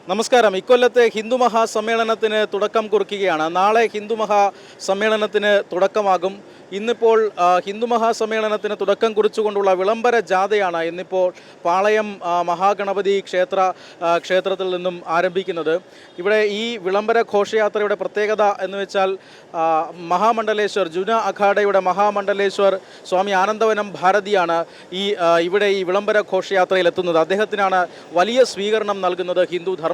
നമസ്കാരം. ഇക്കൊല്ലത്തെ ഹിന്ദു മഹാസമ്മേളനത്തിന് തുടക്കം കുറിക്കുകയാണ്. നാളെ ഹിന്ദു മഹാസമ്മേളനത്തിന് തുടക്കമാകും. ഇന്നിപ്പോൾ ഹിന്ദു മഹാസമ്മേളനത്തിന് തുടക്കം കുറിച്ചുകൊണ്ടുള്ള വിളംബര ജാഥയാണ് ഇന്നിപ്പോൾ പാളയം മഹാഗണപതി ക്ഷേത്രത്തിൽ നിന്നും ആരംഭിക്കുന്നത്. ഇവിടെ ഈ വിളംബര ഘോഷയാത്രയുടെ പ്രത്യേകത എന്ന് വെച്ചാൽ മഹാമണ്ഡലേശ്വർ ജുന അഖാഡയുടെ മഹാമണ്ഡലേശ്വർ സ്വാമി ആനന്ദവനം ഭാരതിയാണ് ഇവിടെ ഈ വിളംബര ഘോഷയാത്രയിൽ എത്തുന്നത്. അദ്ദേഹത്തിനാണ് വലിയ സ്വീകരണം നൽകുന്നത് ഹിന്ദു ധർമ്മ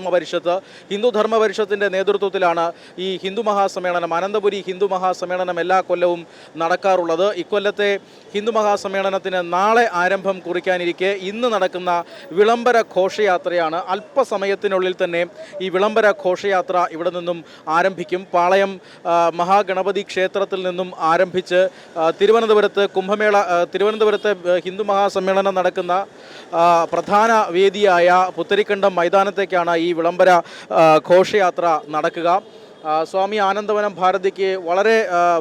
പരിഷത്തിൻ്റെ നേതൃത്വത്തിലാണ് ഈ ഹിന്ദു മഹാസമ്മേളനം, അനന്തപുരി ഹിന്ദു മഹാസമ്മേളനം എല്ലാ കൊല്ലവും നടക്കാറുള്ളത്. ഇക്കൊല്ലത്തെ ഹിന്ദു മഹാസമ്മേളനത്തിന് നാളെ ആരംഭം കുറിക്കാനിരിക്കെ ഇന്ന് നടക്കുന്ന വിളംബര ഘോഷയാത്രയാണ്. അല്പസമയത്തിനുള്ളിൽ തന്നെ ഈ വിളംബര ഘോഷയാത്ര ഇവിടെ നിന്നും ആരംഭിക്കും. പാളയം മഹാഗണപതി ക്ഷേത്രത്തിൽ നിന്നും ആരംഭിച്ച് തിരുവനന്തപുരത്ത് ഹിന്ദു മഹാസമ്മേളനം നടക്കുന്ന പ്രധാന വേദിയായ പുത്തരിക്കണ്ടം മൈതാനത്തേക്കാണ് ഈ വിളംബര ഘോഷയാത്ര നടക്കുക. സ്വാമി ആനന്ദവനം ഭാരതിക്ക് വളരെ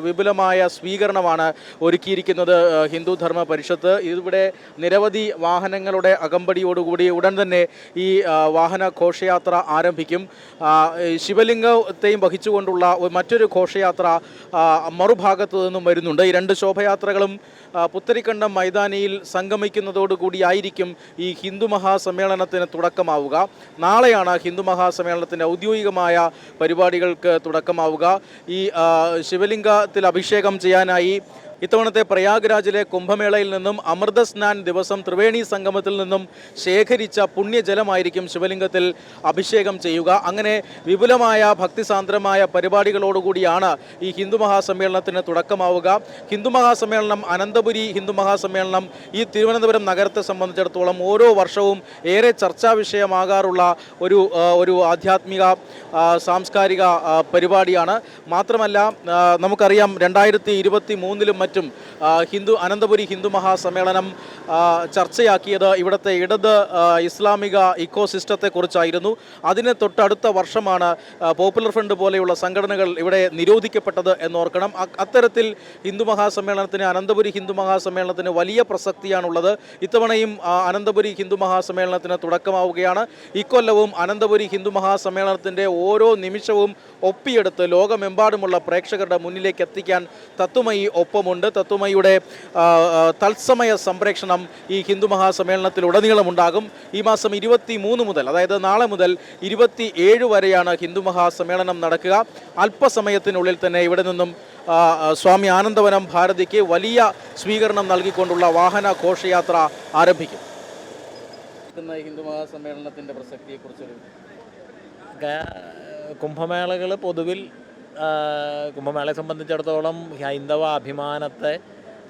വിപുലമായ സ്വീകരണമാണ് ഒരുക്കിയിരിക്കുന്നത് ഹിന്ദു ധർമ്മ പരിഷത്ത്. ഇവിടെ നിരവധി വാഹനങ്ങളുടെ അകമ്പടിയോടുകൂടി ഉടൻ തന്നെ ഈ വാഹന ഘോഷയാത്ര ആരംഭിക്കും. ശിവലിംഗത്തെയും വഹിച്ചുകൊണ്ടുള്ള മറ്റൊരു ഘോഷയാത്ര മറുഭാഗത്തു നിന്നും വരുന്നുണ്ട്. ഈ രണ്ട് ശോഭയാത്രകളും പുത്തരിക്കണ്ടം മൈതാനിയിൽ സംഗമിക്കുന്നതോടുകൂടിയായിരിക്കും ഈ ഹിന്ദു മഹാസമ്മേളനത്തിന് തുടക്കമാവുക. നാളെയാണ് ഹിന്ദു മഹാസമ്മേളനത്തിൻ്റെ ഔദ്യോഗികമായ പരിപാടികൾക്ക് തുടക്കമാവുക. ഈ ശിവലിംഗത്തിൽ അഭിഷേകം ചെയ്യാനായി ഇത്തവണത്തെ പ്രയാഗ്രാജിലെ കുംഭമേളയിൽ നിന്നും അമൃത സ്നാൻ ദിവസം ത്രിവേണി സംഗമത്തിൽ നിന്നും ശേഖരിച്ച പുണ്യജലമായിരിക്കും ശിവലിംഗത്തിൽ അഭിഷേകം ചെയ്യുക. അങ്ങനെ വിപുലമായ ഭക്തിസാന്ദ്രമായ പരിപാടികളോടുകൂടിയാണ് ഈ ഹിന്ദു മഹാസമ്മേളനത്തിന് തുടക്കമാവുക. ഹിന്ദു മഹാസമ്മേളനം, അനന്തപുരി ഹിന്ദു മഹാസമ്മേളനം ഈ തിരുവനന്തപുരം നഗരത്തെ സംബന്ധിച്ചിടത്തോളം ഓരോ വർഷവും ഏറെ ചർച്ചാ വിഷയമാകാറുള്ള ഒരു ആധ്യാത്മിക സാംസ്കാരിക പരിപാടിയാണ്. മാത്രമല്ല നമുക്കറിയാം 2023 മറ്റും അനന്തപുരി ഹിന്ദു മഹാസമ്മേളനം ചർച്ചയാക്കിയത് ഇവിടുത്തെ ഇടത് ഇസ്ലാമിക ഇക്കോസിസ്റ്റത്തെക്കുറിച്ചായിരുന്നു. അതിന് തൊട്ടടുത്ത വർഷമാണ് പോപ്പുലർ ഫ്രണ്ട് പോലെയുള്ള സംഘടനകൾ ഇവിടെ നിരോധിക്കപ്പെട്ടത് എന്നോർക്കണം. അത്തരത്തിൽ അനന്തപുരി ഹിന്ദു മഹാസമ്മേളനത്തിന് വലിയ പ്രസക്തിയാണുള്ളത്. ഇത്തവണയും അനന്തപുരി ഹിന്ദു മഹാസമ്മേളനത്തിന് തുടക്കമാവുകയാണ്. ഇക്കൊല്ലവും അനന്തപുരി ഹിന്ദു മഹാസമ്മേളനത്തിൻ്റെ ഓരോ നിമിഷവും ഒപ്പിയെടുത്ത് ലോകമെമ്പാടുമുള്ള പ്രേക്ഷകരുടെ മുന്നിലേക്ക് എത്തിക്കാൻ തത്വമയി ഒപ്പമുണ്ട്. തത്വമയിയുടെ തത്സമയ സംപ്രേഷണം ഈ ഹിന്ദു മഹാസമ്മേളനത്തിലുടനീളമുണ്ടാകും. ഈ മാസം 23 മുതൽ, അതായത് നാളെ മുതൽ 27 വരെയാണ് ഹിന്ദു മഹാസമ്മേളനം നടക്കുക. അല്പസമയത്തിനുള്ളിൽ തന്നെ ഇവിടെ നിന്നും സ്വാമി ആനന്ദവനം ഭാരതിക്ക് വലിയ സ്വീകരണം നൽകിക്കൊണ്ടുള്ള വാഹന ഘോഷയാത്ര ആരംഭിക്കും. ഹിന്ദു മഹാസമ്മേളനത്തിൻ്റെ പ്രസക്തിയെക്കുറിച്ചൊരു കുംഭമേളകൾ പൊതുവിൽ കുംഭമേളയെ സംബന്ധിച്ചിടത്തോളം ഹൈന്ദവ അഭിമാനത്തെ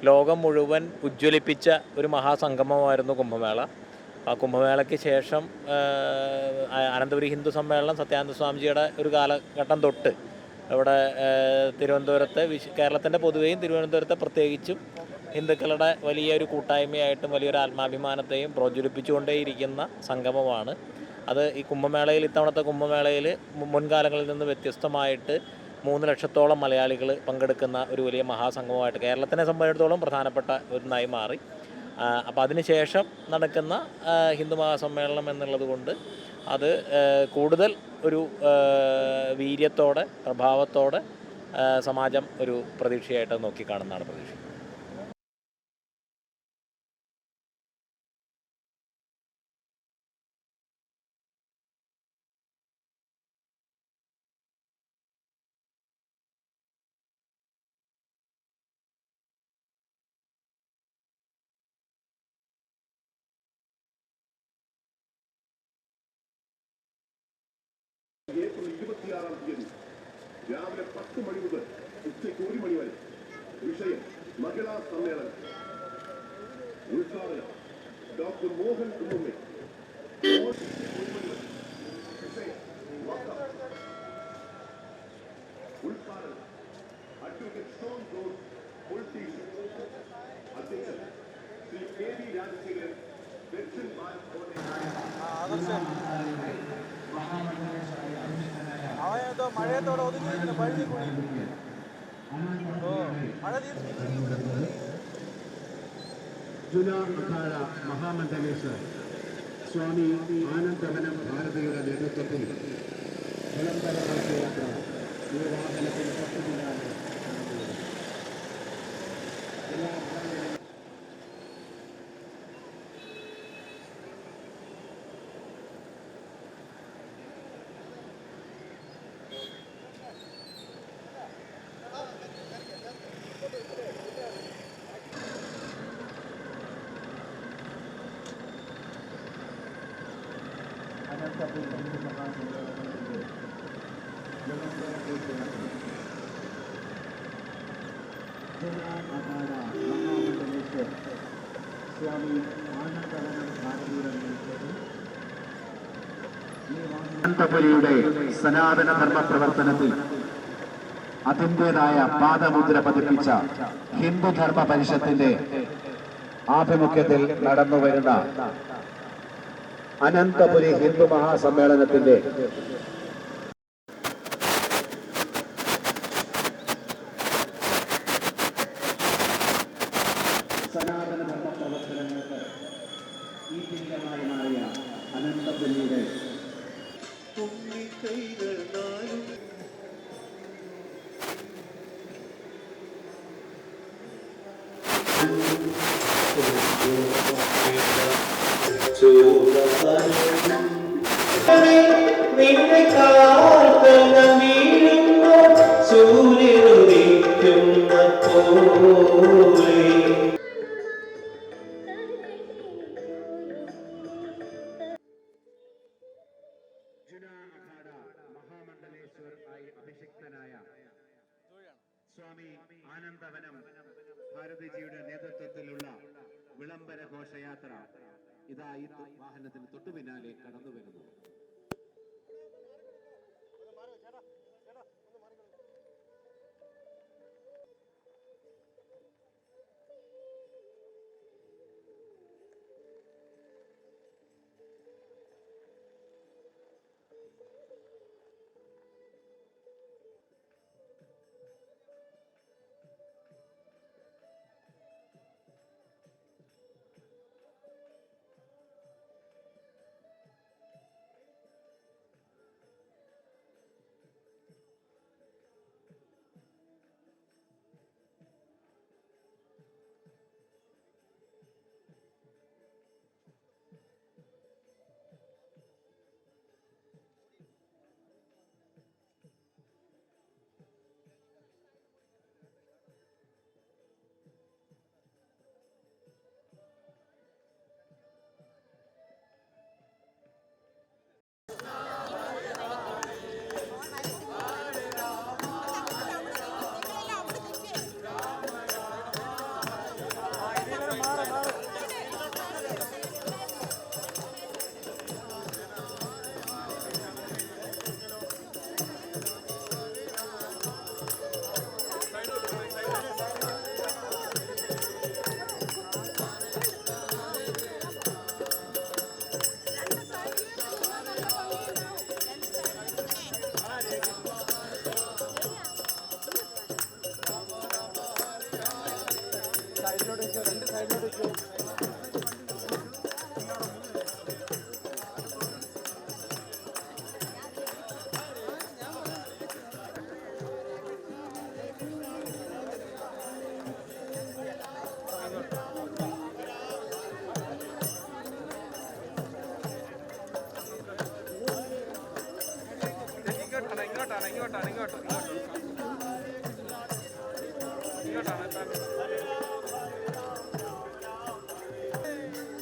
ലോകം മുഴുവൻ ഉജ്ജ്വലിപ്പിച്ച ഒരു മഹാസംഗമമായിരുന്നു കുംഭമേള. ആ കുംഭമേളയ്ക്ക് ശേഷം അനന്തപുരി ഹിന്ദു സമ്മേളനം സത്യാനന്ദ സ്വാമിജിയുടെ ഒരു കാലഘട്ടം തൊട്ട് ഇവിടെ തിരുവനന്തപുരത്തെ കേരളത്തിൻ്റെ പൊതുവെയും തിരുവനന്തപുരത്തെ പ്രത്യേകിച്ചും ഹിന്ദുക്കളുടെ വലിയൊരു കൂട്ടായ്മയായിട്ടും വലിയൊരു ആത്മാഭിമാനത്തെയും പ്രോജ്വലിപ്പിച്ചുകൊണ്ടേയിരിക്കുന്ന സംഗമമാണ് അത്. ഈ കുംഭമേളയിൽ, ഇത്തവണത്തെ കുംഭമേളയിൽ മുൻകാലങ്ങളിൽ നിന്ന് വ്യത്യസ്തമായിട്ട് 3 ലക്ഷത്തോളം മലയാളികൾ പങ്കെടുക്കുന്ന ഒരു വലിയ മഹാസംഗമമായിട്ട് കേരളത്തിനെ സംബന്ധിച്ചിടത്തോളം പ്രധാനപ്പെട്ട ഒന്നായി മാറി. അപ്പോൾ അതിനുശേഷം നടക്കുന്ന ഹിന്ദു മഹാസമ്മേളനം എന്നുള്ളത് കൊണ്ട് അത് കൂടുതൽ ഒരു വീര്യത്തോടെ, പ്രഭാവത്തോടെ സമാജം ഒരു പ്രതീക്ഷയായിട്ട് നോക്കിക്കാണുന്നതാണ് പ്രതീക്ഷ. ഏപ്രിൽ 26-ാം തീയതി രാവിലെ 10 മണി മുതൽ ഉച്ചയ്ക്ക് 1 മണി വരെ. വിഷയം മഹിളാ സമ്മേളനം. ഉദ്ഘാടനം ഡോക്ടർ മോഹൻ കുന്നുമ്മേ. ഉദ്ഘാടനം അഡ്വക്കേറ്റ് ഷോൺ ജോർജ്, പൊളിറ്റീഷ്യൻ. അധ്യക്ഷൻ ശ്രീ കെ.വി. രാജശേഖരൻ, ദക്ഷിൺ ഭാരത് മഴയത്തോടെ ഒതുങ്ങിയിരിക്കുന്ന പഴുതി കൂടി മഴ ജുന അഖാഡ മഹാമണ്ഡലേശ്വർ സ്വാമി ആനന്ദവനം ഭാരതിയുടെ നേതൃത്വത്തിൽ അനന്തപുരിയുടെ സനാതന ധർമ്മ പ്രവർത്തനത്തിൽ അതിൻ്റെതായ പാദമുദ്ര പതിപ്പിച്ച ഹിന്ദുധർമ്മ പരിഷത്തിന്റെ ആഭിമുഖ്യത്തിൽ നടന്നുവരുന്ന അനന്തപുരി ഹിന്ദു മഹാസമ്മേളനത്തിന്റെ സനാതന ധർമ്മ പ്രവർത്തനങ്ങൾക്ക് ഈ പിന്തുണയായി മാറിയ അനന്തപുരിയുടെ മഹാമണ്ഡലേശ്വർ ആയി അഭിഷിക്തനായ സ്വാമി ആനന്ദവനം ഭാരതിജിയുടെ നേതൃത്വത്തിലുള്ള വിളംബര ഘോഷയാത്ര ഇതാ ഈ വാഹനത്തിന് തൊട്ടു പിന്നാലെ കടന്നു വരുന്നു.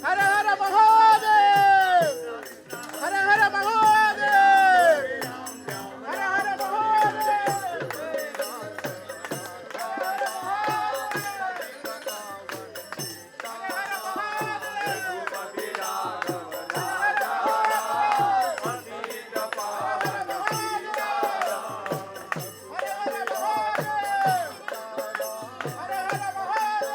Hara Hara Mahadev, Hara Hara Mahadev, Hara Hara Mahadev, Hara Hara Mahadev.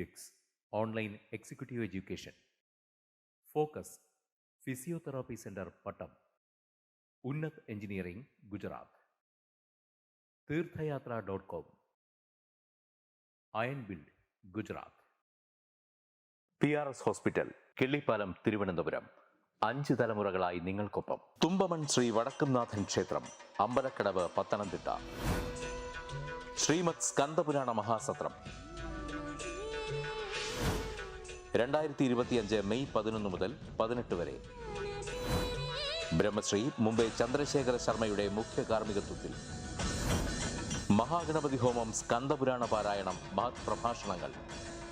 Vicks online executive education, focus physiotherapy centre Pattom, Unnat engineering Gujarat, തീർത്ഥയാത്ര.com, iron build Gujarat, PRS hospital Killipalam Thiruvananthapuram. 5 തലമുറകളായി നിങ്ങൾക്കൊപ്പം. തുമ്പമൺ ശ്രീ വടക്കുംനാഥൻ ക്ഷേത്രം, അമ്പലക്കടവ്, പത്തനംതിട്ട. ശ്രീമദ് സ്കന്ദപുരാണ മഹാസത്രം 2025 മെയ് 11 മുതൽ 18 വരെ. ബ്രഹ്മശ്രീ മുംബൈ ചന്ദ്രശേഖര ശർമ്മയുടെ മുഖ്യ കാർമ്മികത്വത്തിൽ മഹാഗണപതി ഹോമം, സ്കന്ദപുരാണ പാരായണം, മഹത് പ്രഭാഷണങ്ങൾ,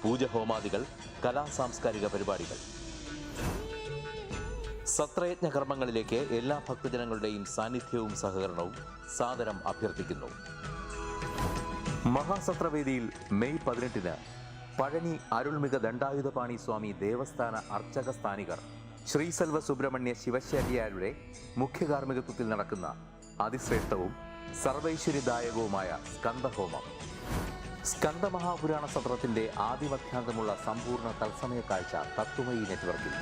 പൂജഹോമാദികൾ, കലാസാംസ്കാരിക പരിപാടികൾ. സത്രയജ്ഞ കർമ്മങ്ങളിലേക്ക് എല്ലാ ഭക്തജനങ്ങളുടെയും സാന്നിധ്യവും സഹകരണവും സാദരം അഭ്യർത്ഥിക്കുന്നു. മഹാസത്രവേദിയിൽ മെയ് 18 പഴനി അരുൾമിക ദണ്ഡായുധപാണി സ്വാമി ദേവസ്ഥാന അർച്ചക സ്ഥാനികർ ശ്രീസെൽവ സുബ്രഹ്മണ്യ ശിവശാരിയാരുടെ മുഖ്യ കാർമ്മികത്വത്തിൽ നടക്കുന്ന അതിശ്രേഷ്ഠവും സർവൈശ്വര്യദായകവുമായ സ്കന്ദഹോമം. സ്കന്ദമഹാപുരാണ സത്രത്തിന്റെ ആദിമധ്യാന്തമുള്ള സമ്പൂർണ്ണ തത്സമയ കാഴ്ച തത്വമയി നെറ്റ്വർക്കിൽ.